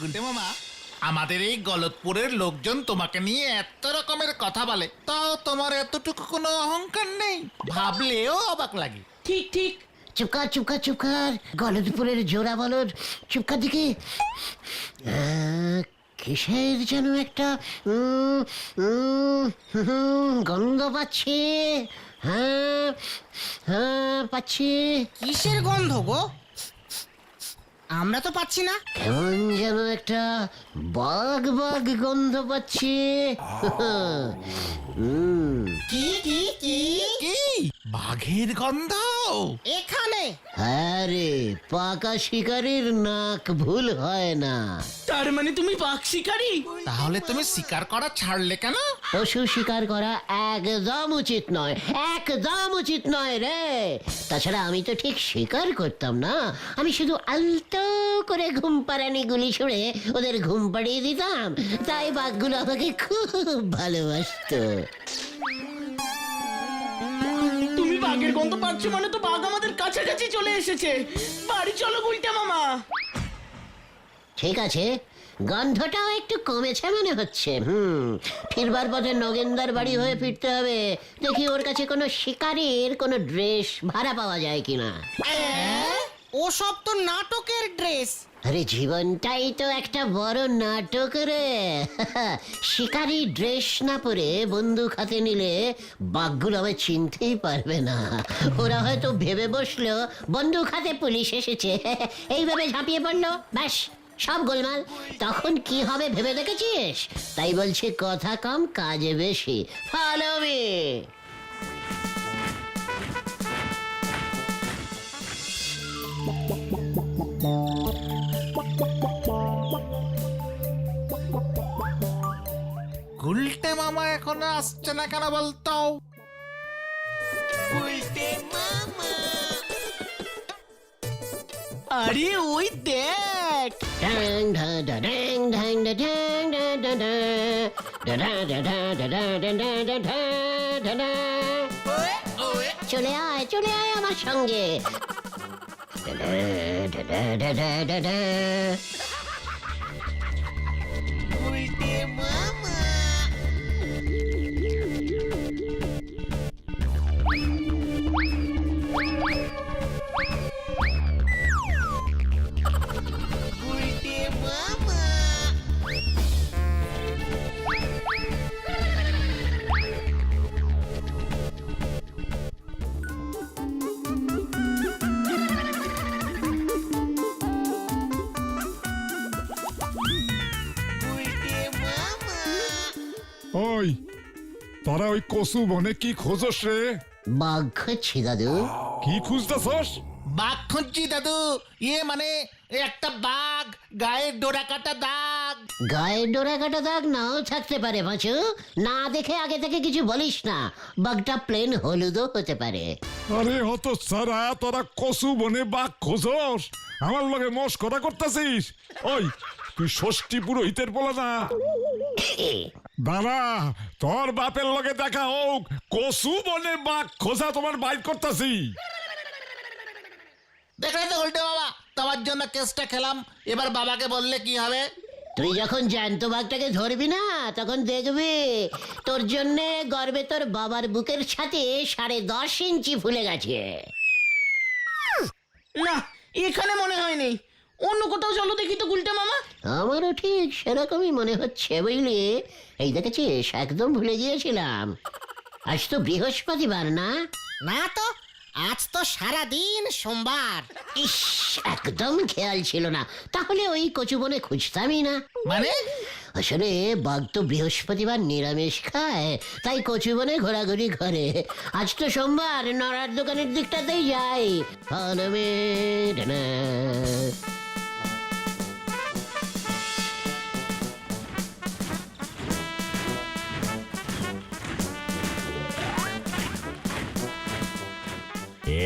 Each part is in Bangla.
গুলটে মামা, আমাদের এই গলতপুরের লোকজন তোমাকে নিয়ে এত রকমের কথা বলে, তাও তোমার এতটুকু কোনো অহংকার নেই? ভাবলেও অবাক লাগে। ঠিক ঠিক। চুপকার চুপকার চুপকার, গলদপুরের জোড়া বলদ, চুপকার দিকে। কিসের যেন একটা গন্ধ পাচ্ছি। হ্যাঁ হ্যাঁ পাচ্ছি। কিসের গন্ধ গো? আমরা তো পাচ্ছি না। কেমন যেন একটা বাঘ বাঘ গন্ধ পাচ্ছি। কি কি কি? কি বাঘের গন্ধ? এখানে? হ্যাঁ রে, পাকা শিকারির নাক ভুল হয় না। তার মানে তুমি বাঘ শিকারী? তাহলে তুমি শিকার করা ছাড়লে কেন? পশু শিকার করা একদম উচিত নয়, একদম উচিত নয় রে। তাছাড়া আমি তো ঠিক শিকার করতাম না, আমি শুধু আলতো করে ঘুম পাড়ানি গুলি ছুড়ে ওদের ঘুম পাড়িয়ে দিতাম, তাই বাঘগুলো আমাকে খুব ভালোবাসতো। তুমি বাঘের গন্ধ পাচ্ছ মানে তো বাঘ আমাদের কাছাকাছি চলে এসেছে। বাড়ি চলো গুলটে মামা। ঠিক আছে, গন্ধটাও একটু কমেছে মনে হচ্ছে। ফিরবার পথে নগেনদার বাড়ি হয়ে ফিরতে হবে। দেখি ওর কাছে কোনো শিকারীর কোনো ড্রেস ভাড়া পাওয়া যায় কিনা। ও সব তো নাটকের ড্রেস। আরে জীবনটাই তো একটা বড় নাটক রে। শিকারি ড্রেস না পরে বন্দুক হাতে নিলে বাঘগুলো আমায় চিনতেই পারবে না। ওরা হয়তো ভেবে বসলো বন্দুক হাতে পুলিশ এসেছে, এইভাবে ঝাঁপিয়ে পড়লো, ব্যাস সব গোলমাল। তখন কি হবে ভেবে দেখেছিস? তাই বলছে কথা কম কাজে বেশি। Follow me. গুলটে মামা এখনো আসছে না কেন বলতো? আরে ওই দেখ। Dang da da dang dang da dang da da da da da da da da da da da da da da. চলে আয় আমার সঙ্গে। Da da da da da da da. ওই তোরা ওই কসু বনে কি খোঁজস রে? বাঘ খুঁজছি দাদু। কি খুঁজতেছস? বাঘ খুঁজছি দাদু। মানে একটা বাঘ, গায়ে ডোরা কাটা দাগ। গায়ে ডোরা কাটা দাগ নাও থাকতে পারে পাঁচু, না দেখে আগে থেকে কিছু বলিস না। বাঘটা প্লেন হলুদও হতে পারে। আরে হত সারা, তোরা কসু বনে বাঘ খোঁজস? আমার লগে মস্করা করতেছিস? ওই তুই ষষ্ঠী পুরোহিতের বলা না? দাঁড়া, তোর বাপের লগে দেখা হোক, কসু বনে বাঘ খোঁজা তোমার বাইর করতেছি। দেখলে তো গুলটে মামা, তোমার জন্য কেসটা খেলাম। এবার বাবাকে বললে কি হবে? তুই যখন জ্যান্ত বাঘটাকে ধরবি না, তখন দেখবি তোর জন্যে গর্বে তোর বাবার বুকের সাথে 10.5 ইঞ্চি ফুলে গেছে। না, এখানে মনে হয়নি। অন্য কোথাও চলো দেখি তো গুলটে মামা। আমারও ঠিক সেরকমই মনে হচ্ছে বুঝলি। এই দেখেছিস, একদম ভুলে গিয়েছিলাম, আজ তো বৃহস্পতিবার না? না তো, আজ তো সারা দিন সোমবার। ইস, একদম খেয়াল ছিল না। তাহলে ওই কচুবনে খুঁজতামই না। মানে? আসলে বাঘ তো বৃহস্পতিবার নিরামিষ খায়, তাই কচুবনে ঘোরাঘুরি করে। আজ তো সোমবার, নড়ার দোকানের দিকটাতেই যাই। Follow me, da-da.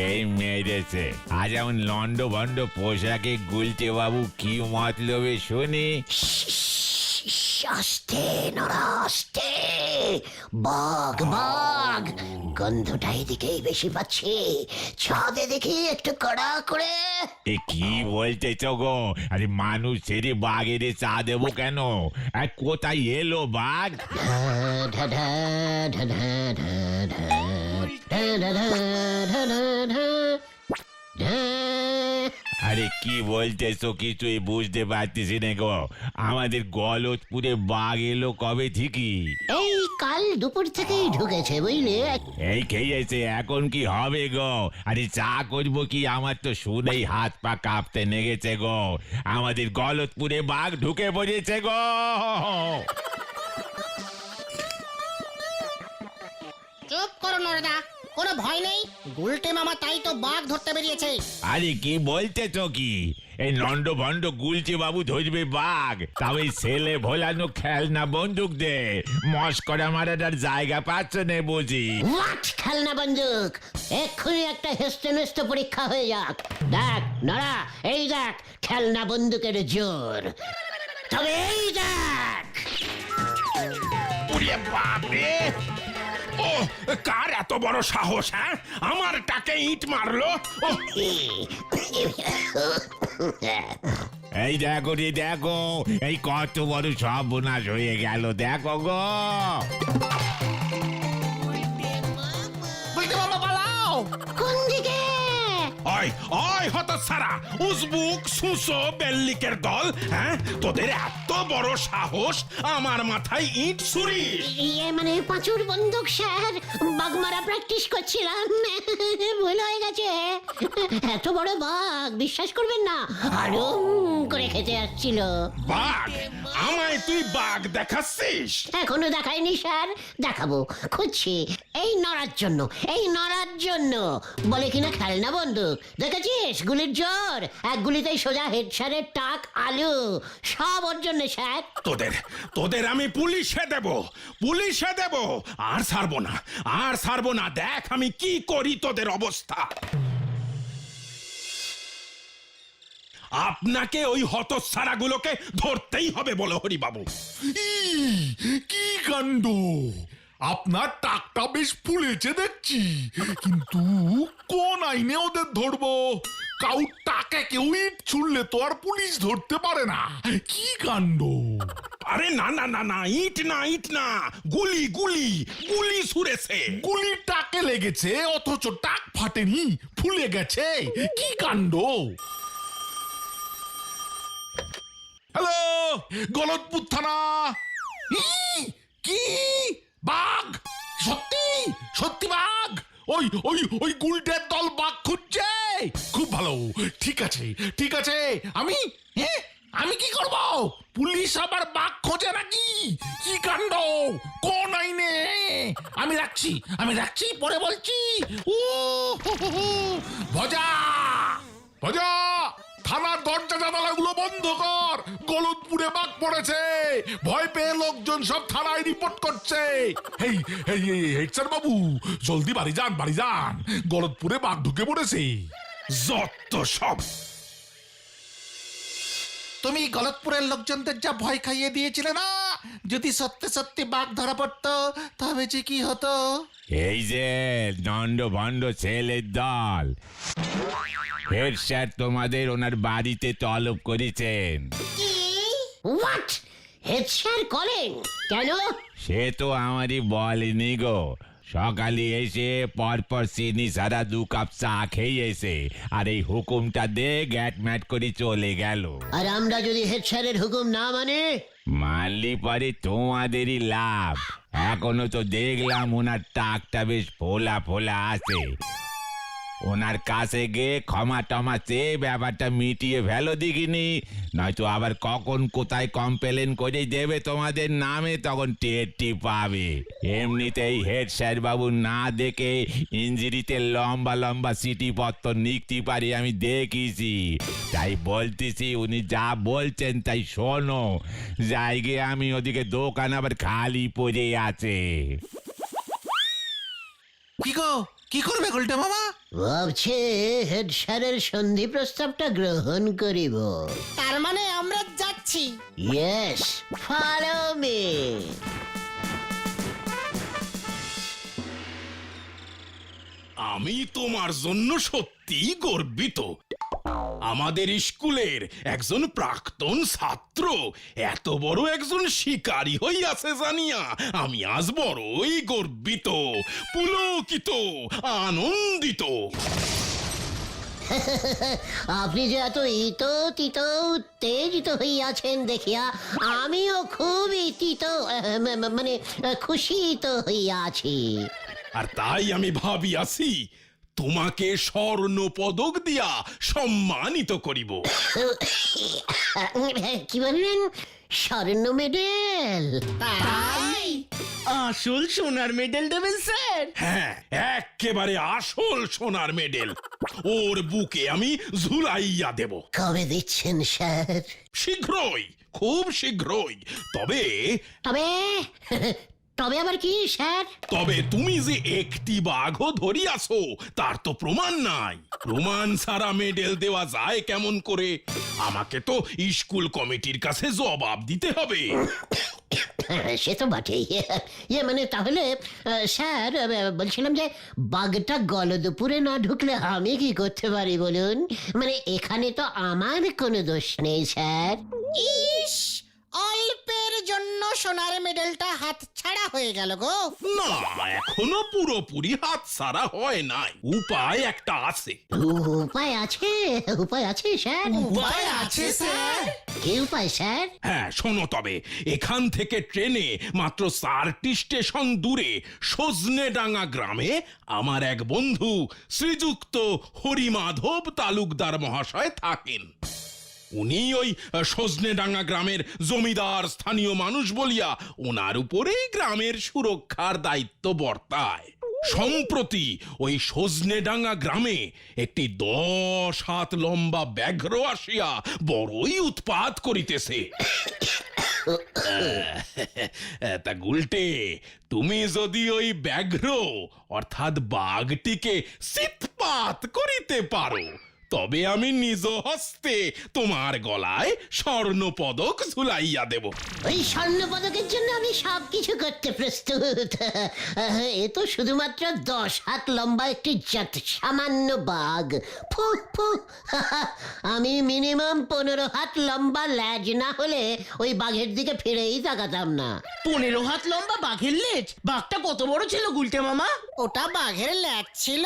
এই মেরেছে আজ এমন লন্ড ভন্ড পোশাকে গুলটে বাবু কি মতলবে শুনি? আস্তে নড়া, আস্তে। বাঘ বাঘ, গন্ধটা এদিকেই বেশি পাচ্ছি। ছাদে দেখি একটু কড়া করে। এ কি বলতেছ গো? আরে মানুষ ছেড়ে বাঘের চা দেবো কেন? আর কোথায় এলো বাঘ? ঢা ঢা ঢা ঢা ঢা ঢা ঢা ঢা ঢা ঢা ঢা ঢা ঢা। আরে কি বলতেছো কিছুই বুঝতে পারতেছি না গো। আমাদের গলতপুরে বাঘ এলো কবে থেকে? এই কাল দুপুর থেকেই ঢুকেছে বুঝলে। এই খেয়েছে, এখন কি হবে গো? আরে চা করবো কি? আমার তো শুনেই হাত পা কাঁপতে লেগেছে গো। আমাদের গলতপুরে বাঘ ঢুকে পড়েছে গো। চুপ করো নরদা, কোনো ভয় নেই। গুলটে মামা তাই তো বাঘ ধরতে বেরিয়েছে। আরে কি বলতেছ কি? এই লন্ড ভন্ড গুলচি বাবু ধরবে বাঘ? তাও এই ছেলে ভোলানো খেলনা বন্দুক দে মস্করা মারাটার জায়গা পাচ্ছ না বুঝি? হোয়াট খেলনা বন্দুক? এক্ষুনি একটা হেস্তে পরীক্ষা হয়ে যাক। দেখ নড়া, এই দেখ খেলনা বন্দুকের জোর। তবে এই দেখ, ওরে বাপরে! ও কার এত বড় সাহস? হ্যাঁ, আমার টাকে ইট মারলো। ও এই দেখো রে দেখো, এই কত বড় সর্বনাশ হয়ে গেল দেখো গো। গুলটে মামা পালাও! কোন দিকে? ওই ওই হতচ্ছাড়া উজবুক সুসো বেল্লিকের দল! হ্যাঁ, তোদের এত বড় সাহস, আমার মাথায় ইট ছুরিস? ইয়ে মানে পাঁচুর বন্দুক স্যার, বাঘমারা প্র্যাকটিস করছিলাম। ভুল হয়ে গেছে। এত বড় বাঘ বিশ্বাস করবেন না, আরো করে খেতে আসছিল। বাঘ? আমায় তুই বাঘ দেখাচ্ছিস? এখনো দেখায়নি স্যার, দেখাবো, খুঁজছি। এই নড়ার জন্য, এই নড়ার জন্য বলে কিনা খেলনা বন্দুক। দেখেছিস গুলির জোর? এক গুলিতেই সোজা হেড স্যারের টাক আলু। সব ওর জন্য স্যার। তোদের তোদের আমি পুলিশে দেব, পুলিশে দেব। আর ছাড়বো না, আর ছাড়বো না। দেখ আমি কি করি তোদের অবস্থা। আপনাকে ওই হতচ্ছাড়াগুলোকে ধরতেই হবে বলো হরিবাবু। কি কাণ্ড! আপনার টাকটা বেশ ফুলেছে দেখছি, কিন্তু কোন আইনে ওদের ধরবো? কাউ টাকে কেউ ইট ছুড়লে তো আর পুলিশ ধরতে পারে না। কি কাণ্ড! আরে না না না না, ইট না, ইট না, গুলি গুলি গুলি ছুড়েছে। গুলি টাকে লেগেছে অথচ টাক ফাটেনি, ফুলে গেছে। কি কাণ্ড! হ্যালো, গলতপুর থানা। কি বাঘ? সত্যি সত্যি বাঘ? ওই ওই ওই গুলটের দল বাঘ খুঁজছে। খুব ভালো, ঠিক আছে ঠিক আছে। আমি আমি কি করব? পুলিশ আবার বাঘ খোঁজে নাকি? কি কাণ্ড! কোন আইনে? আমি রাখছি, পরে বলছি। ও ভজা ভজা, থানার দরজা জানালাগুলো বন্ধ কর। গলতপুরে বাঘ পড়েছে। ভয় পেয়ে লোকজন সব থানায় রিপোর্ট করছে। এই এই হেডস্যার বাবু, জলদি বাড়ি যান। গলতপুরে বাঘ ঢুকে পড়েছে। যত সব! তুমি গলতপুরের লোকজনদের যা ভয় খাইয়ে দিয়েছিলে না, যদি সত্যি সত্যি বাঘ ধরা পড়তো তবে যে কি হতো। এই যে দণ্ড ভণ্ড ছেলের দল, হেড স্যার তোমাদের ওনার বাড়িতে তলব করেছেন। হোয়াট? হেড স্যার কলেন কেন? সে তো আমারই বলেনি গো। সকালে এসে পরপর চিনি সারা 2 কাপ চা খেয়ে এসে আর এই হুকুমটা দে গ্যাট ম্যাট করে চলে গেল। আর আমরা যদি হেড স্যারের হুকুম না মানে? মানলি পরে তোমাদেরই লাভ। এখনো তো দেখলাম ওনার টাকটা বেশ ফোলা ফোলা আছে। ওনার কাছে গিয়ে ক্ষমা টমা চেয়ে ব্যাপারটা মিটিয়ে ফেলো দেখিনি, নয়তো আবার কখন কোথায় কমপ্লেন করে দেবে তোমাদের নামে, তখন টেরটি পাবে। এমনিতেই হেড স্যার বাবু না দেখে ইঞ্জিরিতে লম্বা লম্বা চিঠিপত্র লিখতে পারি আমি দেখেছি। তাই বলতেছি উনি যা বলছেন তাই শোনো। জায়গায় আমি ওদিকে দোকান আবার খালি পড়ে আছে। কি গো, কি করবে গুলটে মামা? ভাবছে হেড স্যারের সন্ধি প্রস্তাবটা গ্রহণ করিব। তার মানে আমরা যাচ্ছি। Yes, follow me. আমি তোমার জন্য সত্যি গর্বিত। আমাদের স্কুলের একজন প্রাক্তন ছাত্র এত বড় একজন শিকারী হইয়াছে জানিয়া আমি আজ বড়ই গর্বিত, পুলকিত, আনন্দিত। আপনি যে এত তিত উত্তেজিত হইয়াছেন দেখিয়া আমিও খুবই মানে খুশিত হইয়াছি। আর তাই আমি ভাবিয়াছি তোমাকে স্বর্ণ পদক দিয়া সম্মানিত করিব। কি বললেন? স্বর্ণ মেডেল? তাই আসল সোনার মেডেল দেবেন স্যার? হ্যাঁ, একেবারে আসল সোনার মেডেল ওর বুকে আমি ঝুলাইয়া দেব। কবে দিচ্ছেন স্যার? শীঘ্রই, খুব শীঘ্রই। তবে তবে তবে আবার কি স্যার? তবে তুমি যে একটি বাঘও ধরিয়াছো তার তো প্রমাণ নাই। প্রমাণ ছাড়া মেডেল দেওয়া যায় কেমন করে? আমাকে তো স্কুল কমিটির কাছে জবাব দিতে হবে। সে তো বটেই। মানে তাহলে স্যার বলছিলাম যে বাঘটা গলদপুরে না ঢুকলে আমি কি করতে পারি বলুন? মানে এখানে তো আমার কোনো দোষ নেই স্যার। ইস, অল্পের জন্য সোনার মেডেলটা হাতছাড়া হয়ে গেল গো। না, এখনো পুরোপুরি হাতছাড়া হয় নাই। উপায় একটা আছে। উপায় আছে? উপায় আছে স্যার? উপায় আছে স্যার? কি উপায় স্যার? হ্যাঁ, শোনো তবে। এখান থেকে ট্রেনে মাত্র 4টি স্টেশন দূরে সজনেডাঙ্গা গ্রামে আমার এক বন্ধু শ্রীযুক্ত হরিমাধব তালুকদার মহাশয় থাকেন। উনি ওই সজনেডাঙ্গা গ্রামের জমিদার স্থানীয় মানুষ বলিয়া ওনার উপরেই গ্রামের সুরক্ষার দায়িত্ব বর্তায়। সম্প্রতি ওই সজনেডাঙ্গা গ্রামে একটি 10 হাত লম্বা ব্যাঘ্র আসিয়া বড়ই উৎপাত করিতেছে। তা গুলটে, তুমি যদি ওই ব্যাঘ্র অর্থাৎ বাঘটিকে সিতপাত করিতে পারো তবে আমি নিজ হস্তে তোমার গলায় স্বর্ণ পদক ঝুলাইয়া দেব। ওই স্বর্ণ পদকের জন্য আমি সবকিছু করতে প্রস্তুত। এ তো শুধুমাত্র 10 হাত লম্বা একটি সামান্য বাঘ। ফু ফু। আমি মিনিমাম 15 হাত লম্বা ল্যাজ না হলে ওই বাঘের দিকে ফিরেই তাকাতাম না। 15 হাত লম্বা বাঘের লেজ? বাঘটা কত বড় ছিল গুলটে মামা? ওটা বাঘের ল্যাজ ছিল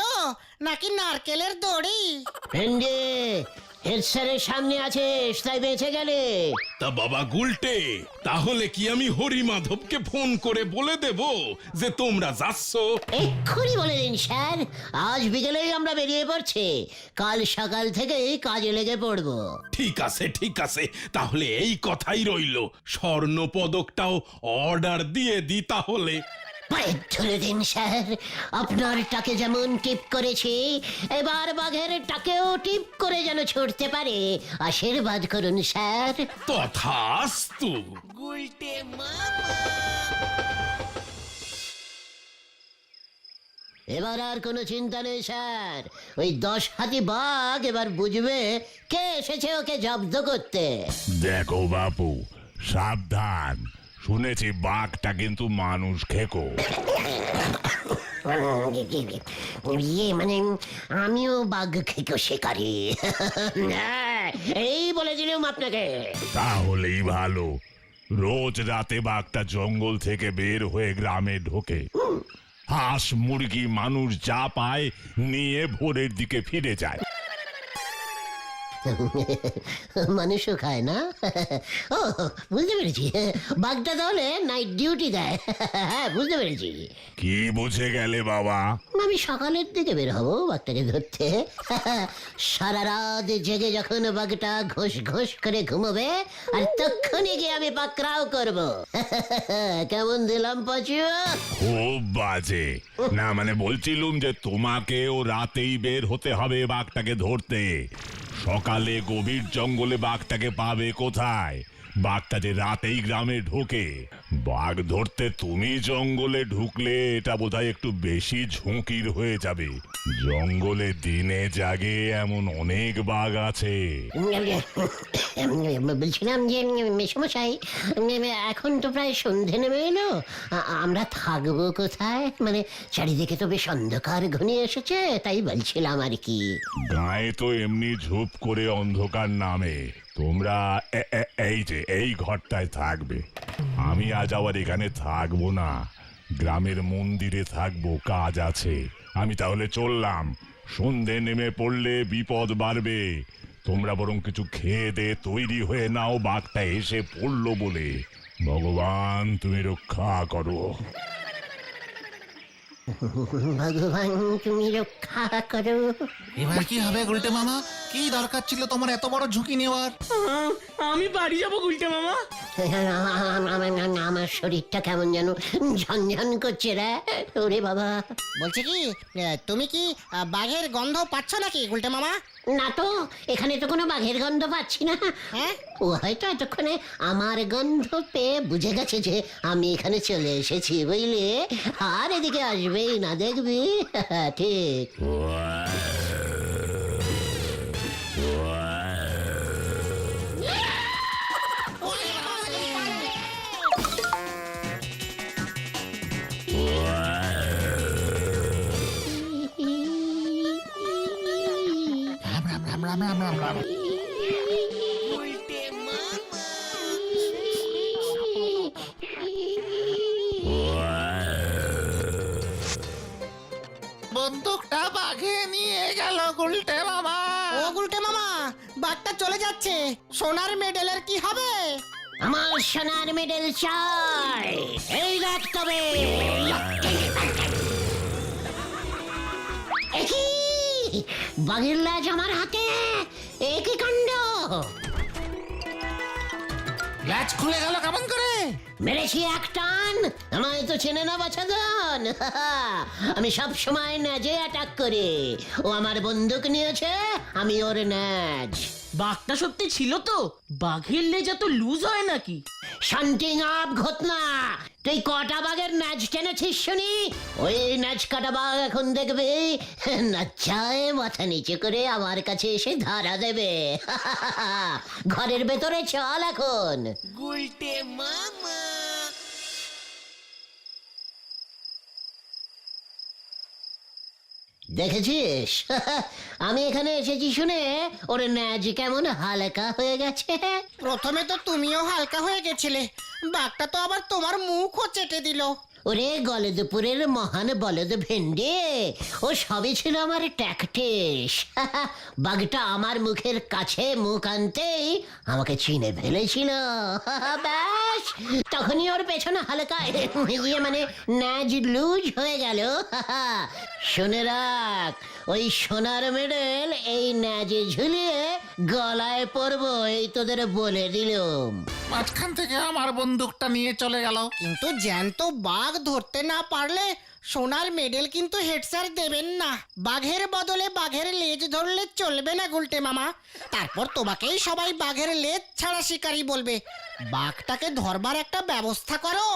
নাকি নারকেলের দড়ি? ভেন্ডে, হেড স্যারের সামনে আছিস তাই বেঁচে গেলে। তা বাবা গুলটে, তাহলে কি আমি হরিমাধবকে ফোন করে বলে দেব যে তোমরা যাচ্ছ? এক্ষুনি বলে দিন স্যার, আজ বিকেলেই আমরা বেরিয়ে পড়ছি। কাল সকাল থেকেই কাজে লেগে পড়বো। ঠিক আছে, ঠিক আছে, তাহলে এই কথাই রইল। স্বর্ণ পদকটাও অর্ডার দিয়ে দি তাহলে। পায়ে ধরে দিন স্যার, আপনার টাকে যেমন টিপ করেছি এবার বাঘের টাকেও টিপ করে যেন ছুটতে পারে আশীর্বাদ করুন স্যার। তথাস্তু। এবার আর কোনো চিন্তা নেই স্যার, ওই 10 হাতি বাঘ এবার বুঝবে কে এসেছে ওকে জব্দ করতে। দেখো বাপু, সাবধান। শুনেছি বাঘটা কিন্তু মানুষ খেকো। মানে আমিও বাঘ খেকো শিকারি। এই বলে দিলাম আপনাকে। তাহলেই ভালো। রোজ রাতে বাঘটা জঙ্গল থেকে বের হয়ে গ্রামে ঢোকে। হাঁস মুরগি মানুষ যা পায় নিয়ে ভোরের দিকে ফিরে যায়। মানুষও খায় না? ও বুঝতে পেরেছি, বাঘটা তাহলে নাইট ডিউটি দেয়। হ্যাঁ বুঝতে পেরেছি। কি বুঝে গেলে বাবা? আমি সকালের দিকে বের হবো বাঘটাকে ধরতে। সারা রাত জেগে যখন বাঘটা ঘোষ ঘোষ করে ঘুমোবে আর তখনই গিয়ে আমি পাকড়াও করব। কেমন দিলাম পাচু? খুব বাজে। না মানে বলছিলুম যে তোমাকেও রাতেই বের হতে হবে বাঘটাকে ধরতে। সকালে গভীর জঙ্গলে বাঘটাকে পাবে কোথায়? বাঘটা যে রাতেই গ্রামে ঢোকে। বাঘ ধরতে তুমি জঙ্গলে ঢুকলে এটা বোধহয় একটু বেশি ঝুঁকির হয়ে যাবে। জঙ্গলে দিনে জাগে এমন অনেক বাঘ আছে। বলছিলাম যে মেসমশাই, এখন তো প্রায় সন্ধে নেমে এলো, আমরা থাকবো কোথায়? মানে চারিদিকে তো বেশ অন্ধকার ঘনিয়ে এসেছে, তাই বলছিলাম আর কি। গায়ে তো এমনি ঝুপ করে অন্ধকার নামে। তোমরা এই ঘরটায় থাকবে। আমি আজ আবার এখানে থাকবো না, গ্রামের মন্দিরে থাকবো, কাজ আছে। আমি তাহলে চললাম। সন্ধে নেমে পড়লে বিপদ বাড়বে। তোমরা বরং কিছু খেয়ে দে তৈরি হয়ে নাও, বাঘটা এসে পড়লো বলে। ভগবান তুমি রক্ষা করো। ভগবান তুমি রক্ষা করো। এবার কি হবে গুলটে মামা? কি দরকার ছিল তোমার এত বড় ঝুঁকি নেওয়ার? আমি বাড়ি যাবো গুলটে মামা। আমার শরীরটা কেমন যেন ঝনঝন করছে রে। ওরে বাবা। বলছি কি, তুমি কি বাঘের গন্ধ পাচ্ছ নাকি গুলটে মামা? না তো, এখানে তো কোনো বাঘের গন্ধ পাচ্ছি না। হ্যাঁ? ও হয়তো এতক্ষণে আমার গন্ধ পেয়ে বুঝে গেছে যে আমি এখানে চলে এসেছি, বুঝলি? আর এদিকে আসবেই না, দেখবি। ঠিক। রাম রাম রাম রাম রাম রাম রাম। বন্দুকটা বাঘে নিয়ে গেল গুলটে মামা। ও গুলটে মামা, বাঘটা চলে যাচ্ছে, সোনার মেডেলের কি হবে? আমার সোনার মেডেল চাই। এই দেখ তবে। একি বাঘের লেজ আমার হাতে, একই কাণ্ড। ল্যাচ খুলে গেল কেমন করে? মেরেছি এক টান। আমায় তো চেনে না বাছাধন। আমি সব সময় ন্যাজে অ্যাটাক করি। ও আমার বন্দুক নিয়েছে, আমি ওর ন্যাজ। বাঘটা সত্যি ছিল তো? বাঘের লেজা তো লুজ হয় নাকি? শান্তিং আপ ঘটনা। তুই কটা বাঘের ন্যাজ টেনেছিস শুনি? ওই ন্যাজ কাটা বাঘ এখন দেখবি নাচায় মাথা নিচে করে আমার কাছে এসে ধারা দেবে। ঘরের ভেতরে চল এখন। দেখেছিস? আমি এখানে এসেছি শুনে ওর ন্যাজ কেমন হালকা হয়ে গেছে। প্রথমে তো তুমিও হালকা হয়ে গেছিলে, বাঘটা তো আবার তোমার মুখও চেটে দিল। ওরে গলদপুরের মহান বলদ ভেন্ডে, ও সবই ছিল আমার ট্যাকটিস। বাঘটা আমার মুখের কাছে মুখ আনতেই আমাকে চিনে ফেলেছিল। ব্যাস তখনই ওর পেছনে হালকা মানে ন্যাজ লুজ হয়ে গেল। শুনে রাখ, ওই সোনার মেডেল এই ন্যাজে ঝুলিয়ে গলায় পরবো, এই তোদের বলে দিলুম। মাঝখান থেকে আমার বন্দুকটা নিয়ে চলে গেল। কিন্তু জ্যান্ত বাঘ ধরতে না পারলে সোনার মেডেল কিন্তু হেড স্যার দেবেন না। বাঘের বদলে বাঘের লেজ ধরলে চলবে না গুলটে মামা। তারপর তোমাকেই সবাই বাঘের লেজ ছাড়া শিকারী বলবে। বাঘটাকে ধরবার একটা ব্যবস্থা করো।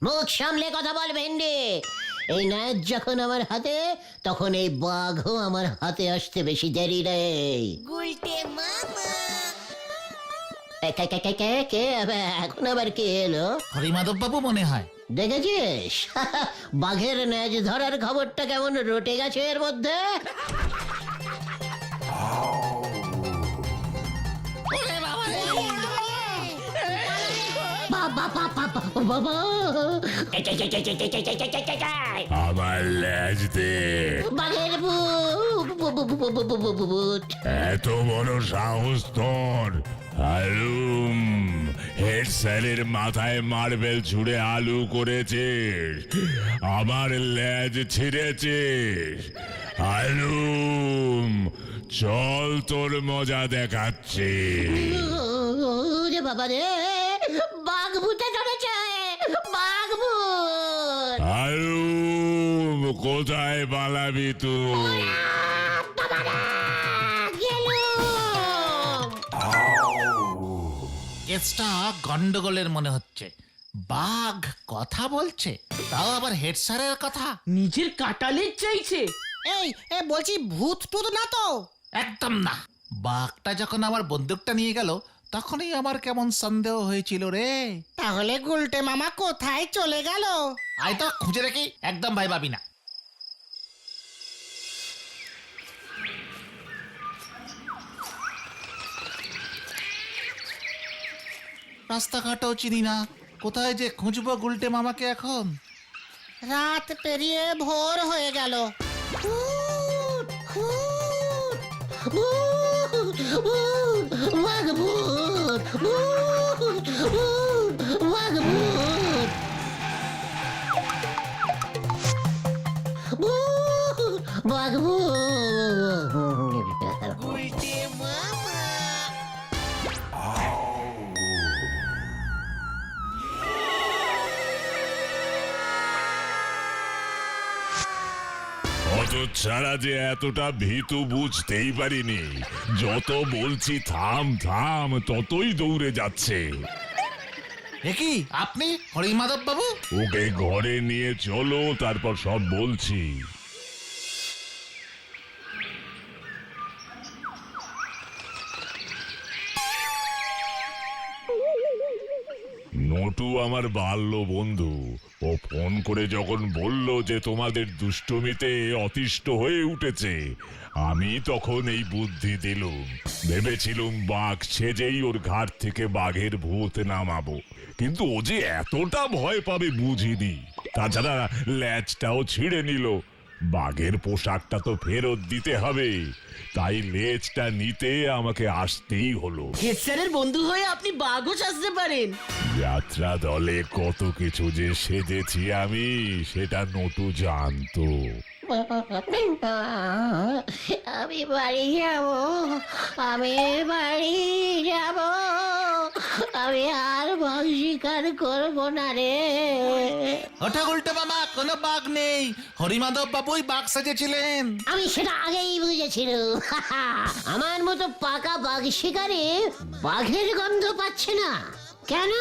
মুখ সামলে কথা বল ভেন্ডি। এই ন্যাজ যখন আমার হাতে, তখন এই বাঘও আমার হাতে আসতে বেশি দেরি নেই। কে এখন আবার কে এলো? হরিমাধব বাবু মনে হয়। দেখেছিস বাঘের ন্যাজ ধরার খবরটা কেমন রটে গেছে এর মধ্যে। বাবা বাবা বাবা, আমার ল্যাজ দে। বাঘের বুট। এত বড় সাহস তোর! আলুম হেড স্যারের মাথায় মার্বেল ছুঁড়ে আলু করেছিস, আমার ল্যাজ ছিঁড়েছিস। আলুম চল তোর মজা দেখাচ্ছি। রে বাবা রে, বাঘ ভূতে ধরেছে, বাঘ ভূত। আলুম কোথায় পালাবি তুই? কেসটা গন্ডগোলের মনে হচ্ছে। বাঘ কথা বলছে, তাও আবার হেড স্যারের কথা। নিজের কাটালের চাইছে। এই বলছি ভূত টুত না তো? একদম না। বাঘটা যখন আমার বন্দুকটা নিয়ে গেল তখনই আমার কেমন সন্দেহ হয়েছিল রে। তাহলে গুলটে মামা কোথায় চলে গেল? আয় তো খুঁজে রেখি, একদম ভাই ভাবি না। রাস্তাঘাটও চিনি না, কোথায় যে খুঁজবো গুলটে মামাকে এখন। রাত পেরিয়ে ভোর হয়ে গেল। ভূত, ভূত, ভূত, ভূত, বাঘ ভূত, ভূত, ভূত, বাঘ ভূত, ভূত, বাঘ ভূত। অত ছাড়া যে এতটা ভীতু বুঝতেই পারিনি। যত বলছি থাম থাম, ততই দৌড়ে যাচ্ছে। কি আপনি হরিমাধব বাবু? ওকে ঘরে নিয়ে চলো, তারপর সব বলছি। নটু আমার বাল্য বন্ধু। ও ফোন করে যখন বলল যে তোমাদের দুষ্টমিতে অতিষ্ঠ হয়ে উঠেছে, আমি তখন এই বুদ্ধি দিলুম। ভেবেছিলুম বাঘ সেজেই ওর ঘাট থেকে বাঘের ভূত নামাবো, কিন্তু ও যে এতটা ভয় পাবে বুঝিনি। তাছাড়া ল্যাজটাও ছিঁড়ে নিল। বাঘের পোশাকটা তো ফেরত দিতে হবে, তাই লেজটা নিতে আমাকে আসতেই হলো। হেড স্যারের বন্ধু হয়ে আপনি বাঘও সাজতে পারেন। যাত্রা দলে কত কিছু যে সেজেছি আমি, সেটা নটু জানতো। আমি বাড়ি যাব, আমি বাড়ি যাব, আমি আর বাঘ শিকার করবো না রে। ওঠা গুলটে মামা, কোনো বাঘ নেই। হরিমাধব বাবুই বাঘ সাজেছিলেন। আমি সেটা আগেই বুঝেছিলাম। আমার মতো পাকা বাঘ শিকারে বাঘের গন্ধ পাচ্ছে না কেন?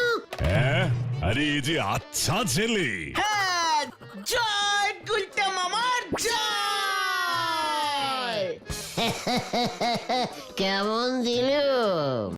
হ্যাঁ, আরে এই যে আচ্ছা ছেলে। হ্যাঁ, জয় গুলটা মামার জয়। কেমন দিল?